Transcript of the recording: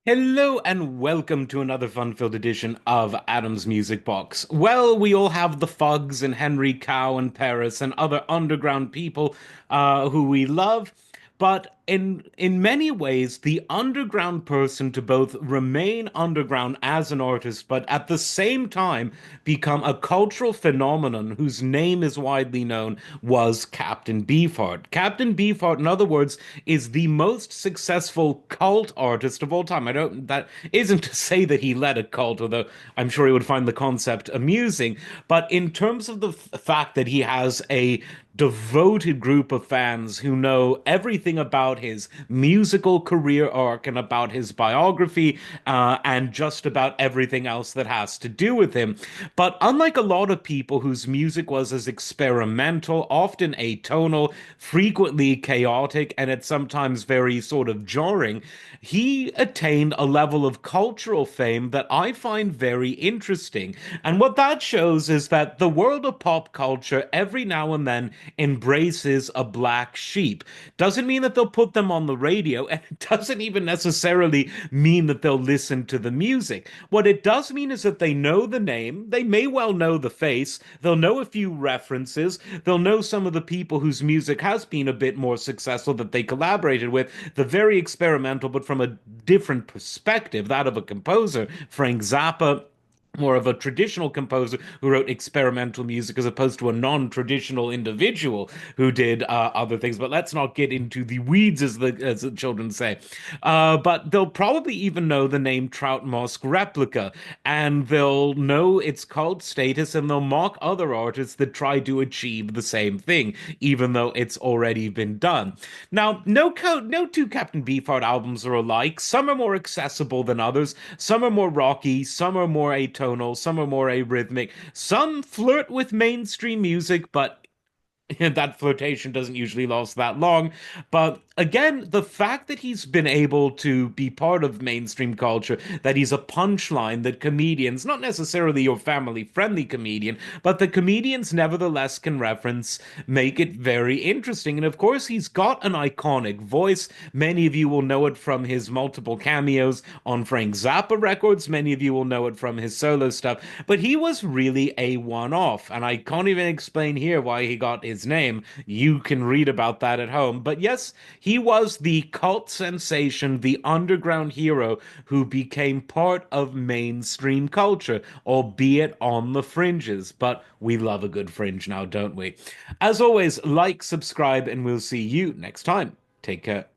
Hello and welcome to another fun-filled edition of Adam's Music Box. Well, we all have the Fugs and Henry Cow and Paris and other underground people who we love, but in many ways, the underground person to both remain underground as an artist, but at the same time become a cultural phenomenon whose name is widely known was Captain Beefheart. Captain Beefheart, in other words, is the most successful cult artist of all time. I don't, that isn't to say that he led a cult, although I'm sure he would find the concept amusing. But in terms of the fact that he has a devoted group of fans who know everything about his musical career arc and about his biography and just about everything else that has to do with him. But unlike a lot of people whose music was as experimental, often atonal, frequently chaotic, and at sometimes very sort of jarring, he attained a level of cultural fame that I find very interesting. And what that shows is that the world of pop culture every now and then embraces a black sheep. Doesn't mean that they'll put them on the radio, and it doesn't even necessarily mean that they'll listen to the music. What it does mean is that they know the name, they may well know the face, they'll know a few references, they'll know some of the people whose music has been a bit more successful that they collaborated with, the very experimental, but from a different perspective, that of a composer, Frank Zappa, more of a traditional composer who wrote experimental music as opposed to a non-traditional individual who did other things. But let's not get into the weeds, as the children say. But they'll probably even know the name Trout Mask Replica, and they'll know its cult status, and they'll mock other artists that try to achieve the same thing, even though it's already been done. Now, no two Captain Beefheart albums are alike. Some are more accessible than others. Some are more rocky. Some are more atonal. Some are more arrhythmic. Some flirt with mainstream music, but that flirtation doesn't usually last that long. But again, the fact that he's been able to be part of mainstream culture, that he's a punchline that comedians, not necessarily your family friendly comedian, but the comedians nevertheless can reference, make it very interesting. And of course, he's got an iconic voice. Many of you will know it from his multiple cameos on Frank Zappa records. Many of you will know it from his solo stuff. But he was really a one off. And I can't even explain here why he got his name. You can read about that at home. But yes, he was the cult sensation, the underground hero who became part of mainstream culture, albeit on the fringes. But we love a good fringe now, don't we? As always, like, subscribe, and we'll see you next time. Take care.